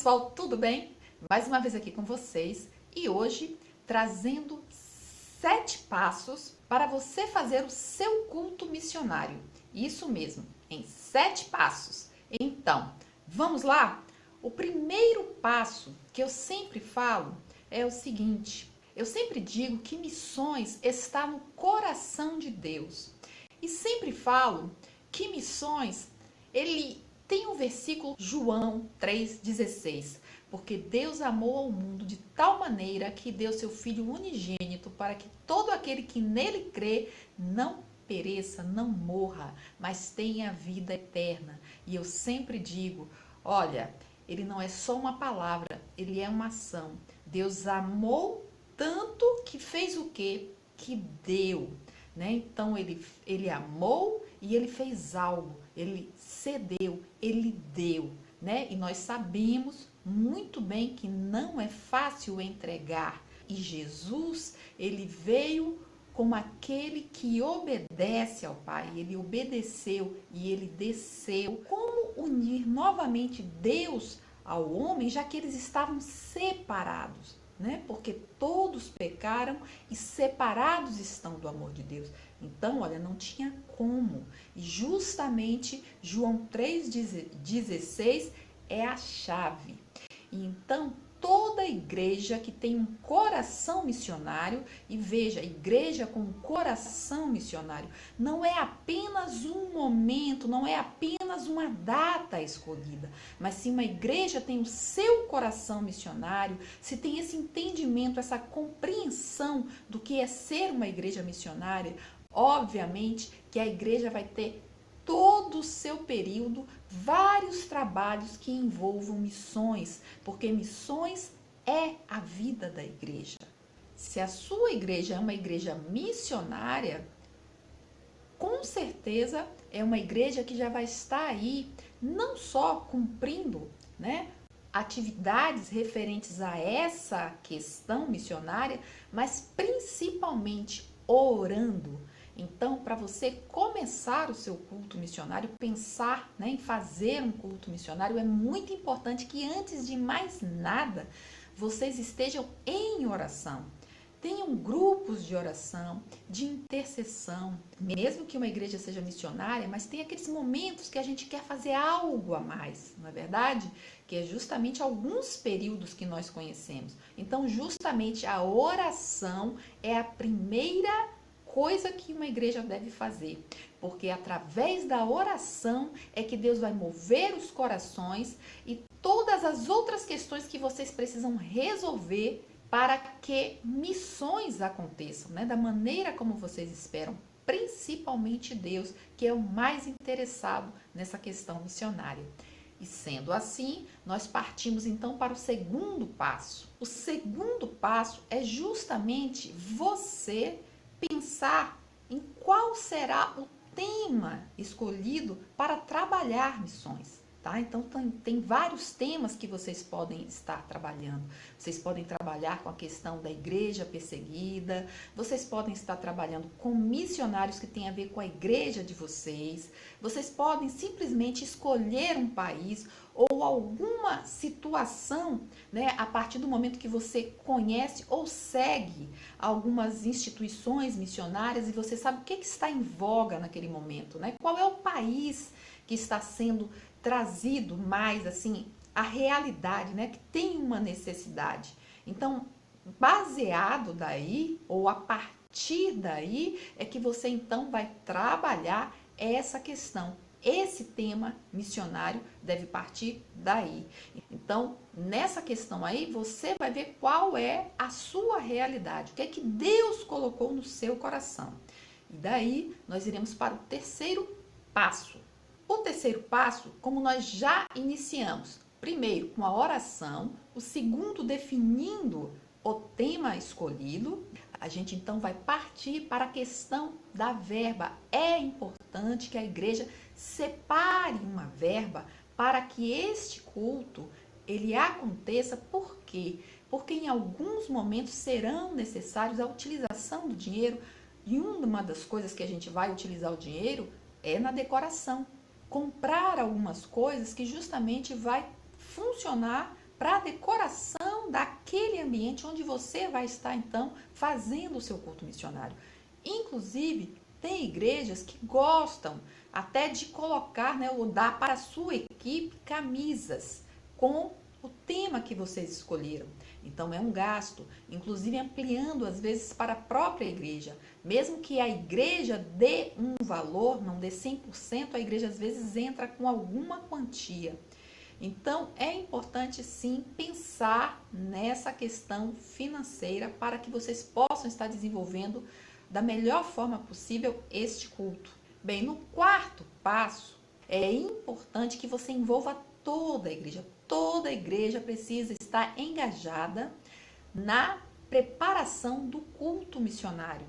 pessoal, tudo bem? Mais uma vez aqui com vocês e hoje trazendo 7 passos para você fazer o seu culto missionário. Isso mesmo, em 7 passos. Então, vamos lá? O primeiro passo que eu sempre falo é o seguinte: eu sempre digo que missões está no coração de Deus. E sempre falo que missões, ele tem um versículo, João 3,16, porque Deus amou ao mundo de tal maneira que deu seu Filho unigênito para que todo aquele que nele crê não pereça, não morra, mas tenha vida eterna. E eu sempre digo, olha, ele não é só uma palavra, ele é uma ação. Deus amou tanto que fez o quê? Que deu. Né? Então ele amou e ele fez algo, ele cedeu, ele deu, né? E nós sabemos muito bem que não é fácil entregar. E Jesus, ele veio como aquele que obedece ao Pai, ele obedeceu e ele desceu. Como unir novamente Deus ao homem, já que eles estavam separados? Né? Porque todos pecaram e separados estão do amor de Deus. Então, olha, não tinha como. E justamente João 3,16 é a chave. E então, toda igreja que tem um coração missionário, e veja, igreja com coração missionário, não é apenas um momento, não é apenas uma data escolhida, mas se uma igreja tem o seu coração missionário, se tem esse entendimento, essa compreensão do que é ser uma igreja missionária, obviamente que a igreja vai ter todo o seu período, vários trabalhos que envolvam missões, porque missões é a vida da igreja. Se a sua igreja é uma igreja missionária, com certeza é uma igreja que já vai estar aí, não só cumprindo, né, atividades referentes a essa questão missionária, mas principalmente orando. Então, para você começar o seu culto missionário, pensar, né, em fazer um culto missionário, é muito importante que antes de mais nada, vocês estejam em oração. Tenham grupos de oração, de intercessão, mesmo que uma igreja seja missionária, mas tem aqueles momentos que a gente quer fazer algo a mais, não é verdade? Que é justamente alguns períodos que nós conhecemos. Então, justamente a oração é a primeira coisa que uma igreja deve fazer, porque através da oração é que Deus vai mover os corações e todas as outras questões que vocês precisam resolver para que missões aconteçam, né? Da maneira como vocês esperam, principalmente Deus, que é o mais interessado nessa questão missionária. E sendo assim, nós partimos então para o segundo passo. O segundo passo é justamente você pensar em qual será o tema escolhido para trabalhar missões, tá? Então tem vários temas que vocês podem estar trabalhando. Vocês podem trabalhar com a questão da igreja perseguida, vocês podem estar trabalhando com missionários que têm a ver com a igreja de vocês, vocês podem simplesmente escolher um país ou alguma situação, né, a partir do momento que você conhece ou segue algumas instituições missionárias e você sabe o que está em voga naquele momento, né? Qual é o país que está sendo trazido mais assim à realidade, né, que tem uma necessidade. Então, baseado daí ou a partir daí é que você então vai trabalhar essa questão. Esse tema missionário deve partir daí. Então, nessa questão aí, você vai ver qual é a sua realidade, o que é que Deus colocou no seu coração. E daí, nós iremos para o terceiro passo. O terceiro passo, como nós já iniciamos, primeiro com a oração, o segundo definindo o tema escolhido, a gente então vai partir para a questão da verba. É importante que a igreja separe uma verba para que este culto ele aconteça. Por quê? Porque em alguns momentos serão necessários a utilização do dinheiro e uma das coisas que a gente vai utilizar o dinheiro é na decoração. Comprar algumas coisas que justamente vai funcionar para a decoração daquele ambiente onde você vai estar, então, fazendo o seu culto missionário. Inclusive, tem igrejas que gostam até de colocar, né, ou dar para a sua equipe camisas com o tema que vocês escolheram. Então é um gasto, inclusive ampliando às vezes para a própria igreja. Mesmo que a igreja dê um valor, não dê 100%, a igreja às vezes entra com alguma quantia. Então é importante sim pensar nessa questão financeira para que vocês possam estar desenvolvendo da melhor forma possível este culto. Bem, no quarto passo, é importante que você envolva toda a igreja. Toda a igreja precisa estar engajada na preparação do culto missionário.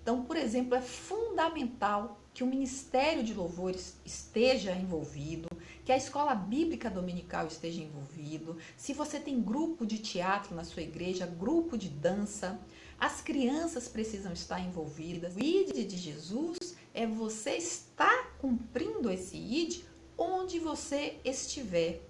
Então, por exemplo, é fundamental que o Ministério de Louvores esteja envolvido, que a escola bíblica dominical esteja envolvido, se você tem grupo de teatro na sua igreja, grupo de dança, as crianças precisam estar envolvidas. O ID de Jesus é você estar cumprindo esse ID onde você estiver.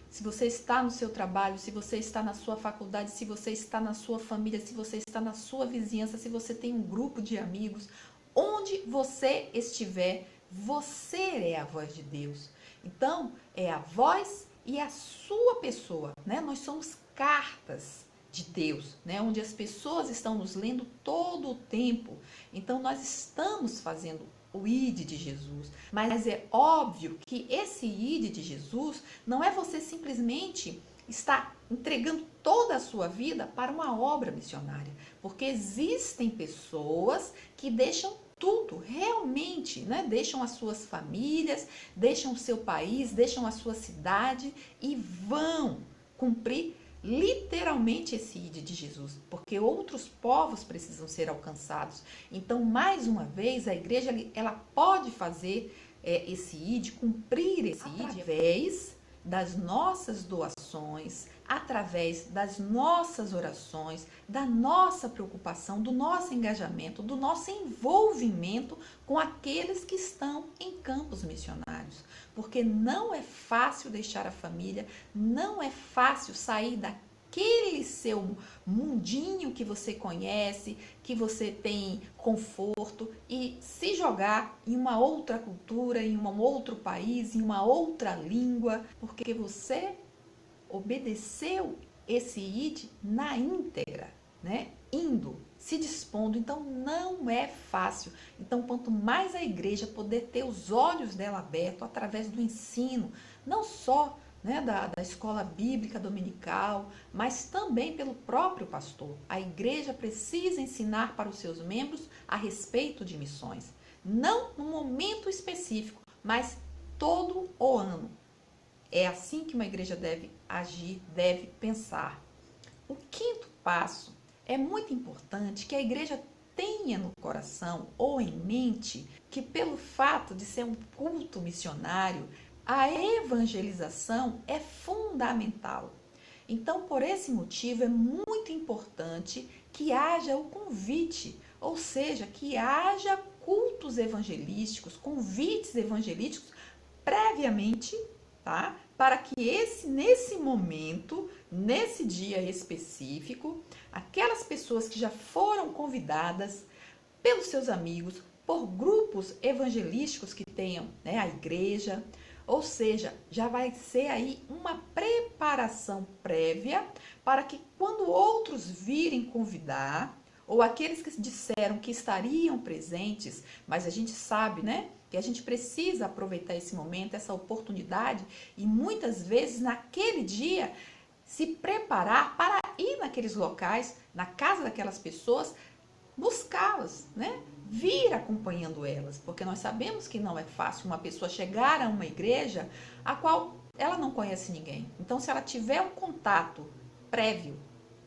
Se você está no seu trabalho, se você está na sua faculdade, se você está na sua família, se você está na sua vizinhança, se você tem um grupo de amigos, onde você estiver, você é a voz de Deus. Então, é a voz e a sua pessoa, né? Nós somos cartas de Deus, né? Onde as pessoas estão nos lendo todo o tempo. Então, nós estamos fazendo o ID de Jesus. Mas é óbvio que esse ID de Jesus não é você simplesmente estar entregando toda a sua vida para uma obra missionária. Porque existem pessoas que deixam tudo, realmente, né? Deixam as suas famílias, deixam o seu país, deixam a sua cidade e vão cumprir literalmente esse ID de Jesus, porque outros povos precisam ser alcançados. Então, mais uma vez, a igreja ela pode fazer esse ID, cumprir esse ID através das nossas doações, através das nossas orações, da nossa preocupação, do nosso engajamento, do nosso envolvimento com aqueles que estão em campos missionários. Porque não é fácil deixar a família, não é fácil sair daquele seu mundinho que você conhece, que você tem conforto e se jogar em uma outra cultura, em um outro país, em uma outra língua, porque você obedeceu esse ID na íntegra, né? Indo, se dispondo. Então não é fácil. Então quanto mais a igreja poder ter os olhos dela abertos através do ensino, não só, né, da escola bíblica dominical, mas também pelo próprio pastor. A igreja precisa ensinar para os seus membros a respeito de missões. Não num momento específico, mas todo o ano. É assim que uma igreja deve agir, deve pensar. O quinto passo, é muito importante que a igreja tenha no coração ou em mente que pelo fato de ser um culto missionário, a evangelização é fundamental. Então, por esse motivo, é muito importante que haja o convite, ou seja, que haja cultos evangelísticos, convites evangelísticos previamente, tá? Para que nesse momento, nesse dia específico, aquelas pessoas que já foram convidadas pelos seus amigos, por grupos evangelísticos que tenham, né, a igreja, ou seja, já vai ser aí uma preparação prévia para que quando outros virem convidar, ou aqueles que disseram que estariam presentes, mas a gente sabe, né, que a gente precisa aproveitar esse momento, essa oportunidade, e muitas vezes naquele dia se preparar para ir naqueles locais, na casa daquelas pessoas, buscá-las, né? Vir acompanhando elas, porque nós sabemos que não é fácil uma pessoa chegar a uma igreja a qual ela não conhece ninguém. Então, se ela tiver um contato prévio,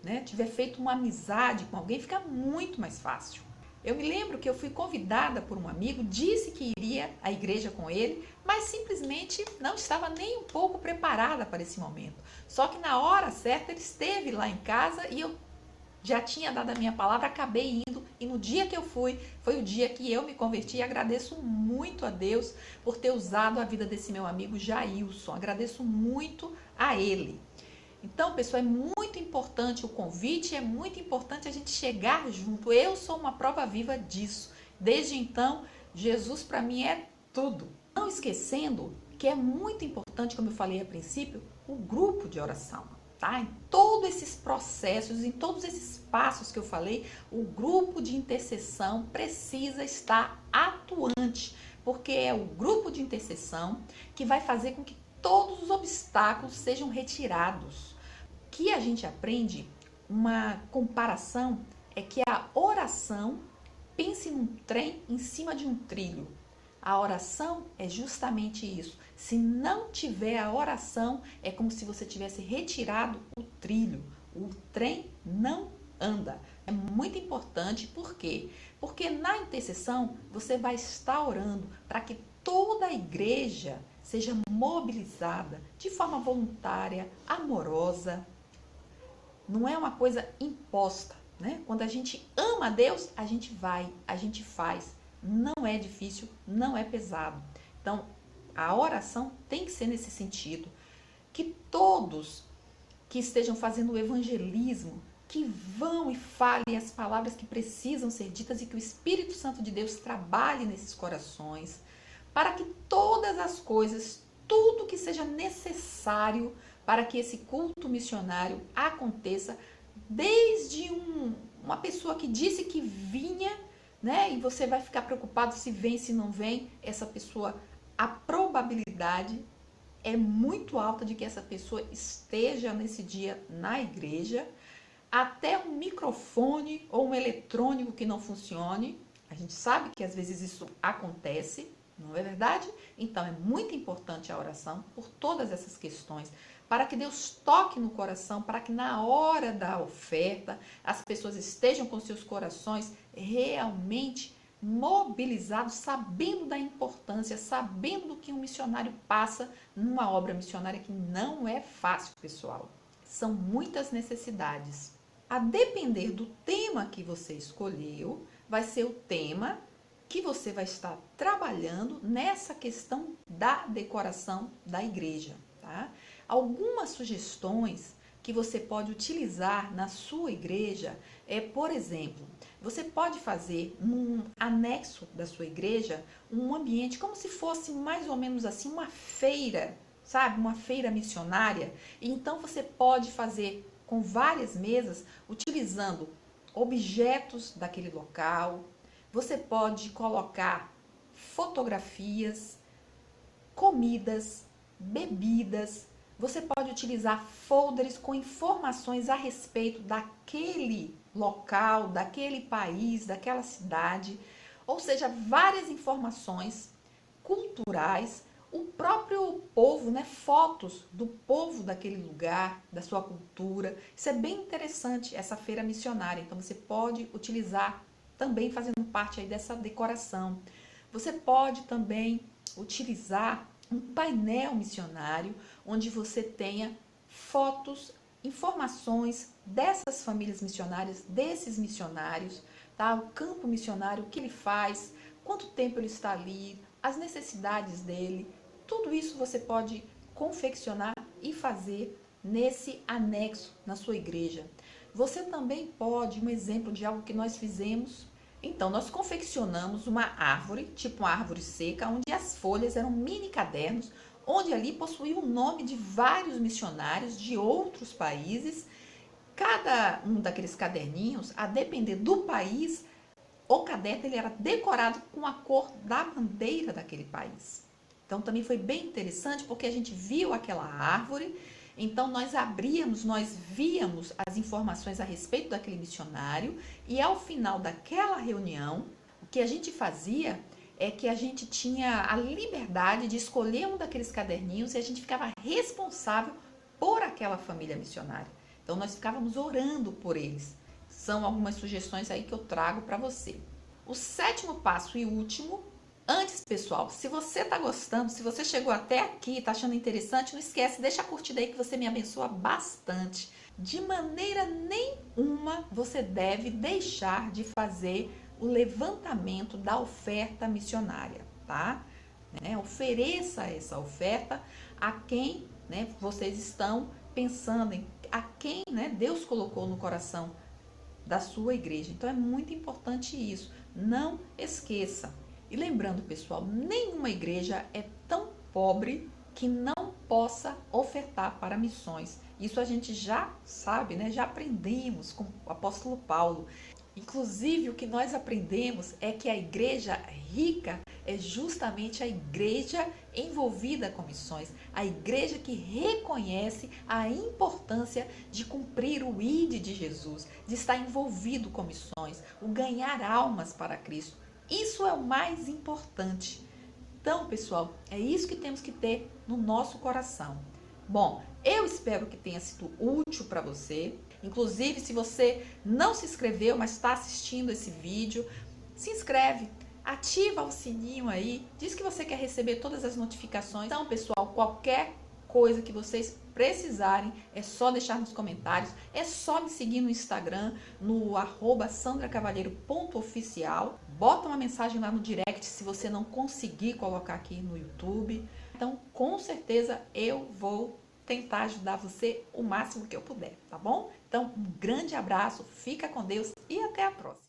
né, tiver feito uma amizade com alguém, fica muito mais fácil. Eu me lembro que eu fui convidada por um amigo, disse que iria à igreja com ele, mas simplesmente não estava nem um pouco preparada para esse momento. Só que na hora certa ele esteve lá em casa e eu já tinha dado a minha palavra, acabei indo, e no dia que eu fui, foi o dia que eu me converti, e agradeço muito a Deus por ter usado a vida desse meu amigo Jailson, agradeço muito a ele. Então, pessoal, é muito importante o convite, é muito importante a gente chegar junto. Eu sou uma prova viva disso. Desde então, Jesus para mim é tudo. Não esquecendo que é muito importante, como eu falei a princípio, o grupo de oração, tá? Em todos esses processos, em todos esses passos que eu falei, o grupo de intercessão precisa estar atuante, porque é o grupo de intercessão que vai fazer com que todos os obstáculos sejam retirados. O que a gente aprende, uma comparação, é que a oração, pense num trem em cima de um trilho. A oração é justamente isso. Se não tiver a oração, é como se você tivesse retirado o trilho. O trem não anda. É muito importante, por quê? Porque na intercessão você vai estar orando para que toda a igreja seja mobilizada de forma voluntária, amorosa. Não é uma coisa imposta, né? Quando a gente ama a Deus, a gente vai, a gente faz. Não é difícil, não é pesado. Então, a oração tem que ser nesse sentido. Que todos que estejam fazendo o evangelismo, que vão e falem as palavras que precisam ser ditas e que o Espírito Santo de Deus trabalhe nesses corações, para que todas as coisas, tudo que seja necessário para que esse culto missionário aconteça, desde uma pessoa que disse que vinha, né? E você vai ficar preocupado se vem, se não vem, essa pessoa, a probabilidade é muito alta de que essa pessoa esteja nesse dia na igreja, até um microfone ou um eletrônico que não funcione. A gente sabe que às vezes isso acontece, não é verdade? Então é muito importante a oração por todas essas questões, para que Deus toque no coração, para que na hora da oferta as pessoas estejam com seus corações realmente mobilizados, sabendo da importância, sabendo do que um missionário passa numa obra missionária que não é fácil, pessoal. São muitas necessidades. A depender do tema que você escolheu, vai ser o tema que você vai estar trabalhando nessa questão da decoração da igreja, tá? Algumas sugestões que você pode utilizar na sua igreja é, por exemplo, você pode fazer num anexo da sua igreja um ambiente como se fosse mais ou menos assim uma feira, sabe? Uma feira missionária. E então você pode fazer com várias mesas, utilizando objetos daquele local. Você pode colocar fotografias, comidas, bebidas. Você pode utilizar folders com informações a respeito daquele local, daquele país, daquela cidade. Ou seja, várias informações culturais, o próprio povo, né? Fotos do povo daquele lugar, da sua cultura. Isso é bem interessante, essa feira missionária. Então, você pode utilizar também fazendo parte aí dessa decoração. Você pode também utilizar um painel missionário, onde você tenha fotos, informações dessas famílias missionárias, desses missionários, tá? O campo missionário, o que ele faz, quanto tempo ele está ali, as necessidades dele. Tudo isso você pode confeccionar e fazer nesse anexo na sua igreja. Você também pode, um exemplo de algo que nós fizemos, então nós confeccionamos uma árvore, tipo uma árvore seca, onde as folhas eram mini cadernos, onde ali possuía o nome de vários missionários de outros países. Cada um daqueles caderninhos, a depender do país, o caderno ele era decorado com a cor da bandeira daquele país. Então também foi bem interessante porque a gente viu aquela árvore, então nós abríamos, nós víamos as informações a respeito daquele missionário e ao final daquela reunião, o que a gente fazia é que a gente tinha a liberdade de escolher um daqueles caderninhos e a gente ficava responsável por aquela família missionária. Então nós ficávamos orando por eles. São algumas sugestões aí que eu trago para você. O sétimo passo e último, antes, pessoal, se você está gostando, se você chegou até aqui e está achando interessante, não esquece, deixa a curtida aí que você me abençoa bastante. De maneira nenhuma você deve deixar de fazer o levantamento da oferta missionária, tá? Ofereça essa oferta a quem vocês estão pensando em a quem, né, Deus colocou no coração da sua igreja. Então é muito importante isso. Não esqueça. E lembrando, pessoal, nenhuma igreja é tão pobre que não possa ofertar para missões. Isso a gente já sabe, né? Já aprendemos com o apóstolo Paulo. Inclusive, o que nós aprendemos é que a igreja rica é justamente a igreja envolvida com missões, a igreja que reconhece a importância de cumprir o ID de Jesus, de estar envolvido com missões, o ganhar almas para Cristo. Isso é o mais importante. Então, pessoal, é isso que temos que ter no nosso coração. Bom, eu espero que tenha sido útil para você. Inclusive, se você não se inscreveu, mas está assistindo esse vídeo, se inscreve, ativa o sininho aí, diz que você quer receber todas as notificações. Então, pessoal, qualquer coisa que vocês precisarem, é só deixar nos comentários, é só me seguir no Instagram, no @sandracavalheiro.oficial. Bota uma mensagem lá no direct se você não conseguir colocar aqui no YouTube. Então, com certeza, eu vou tentar ajudar você o máximo que eu puder, tá bom? Então, um grande abraço, fica com Deus e até a próxima.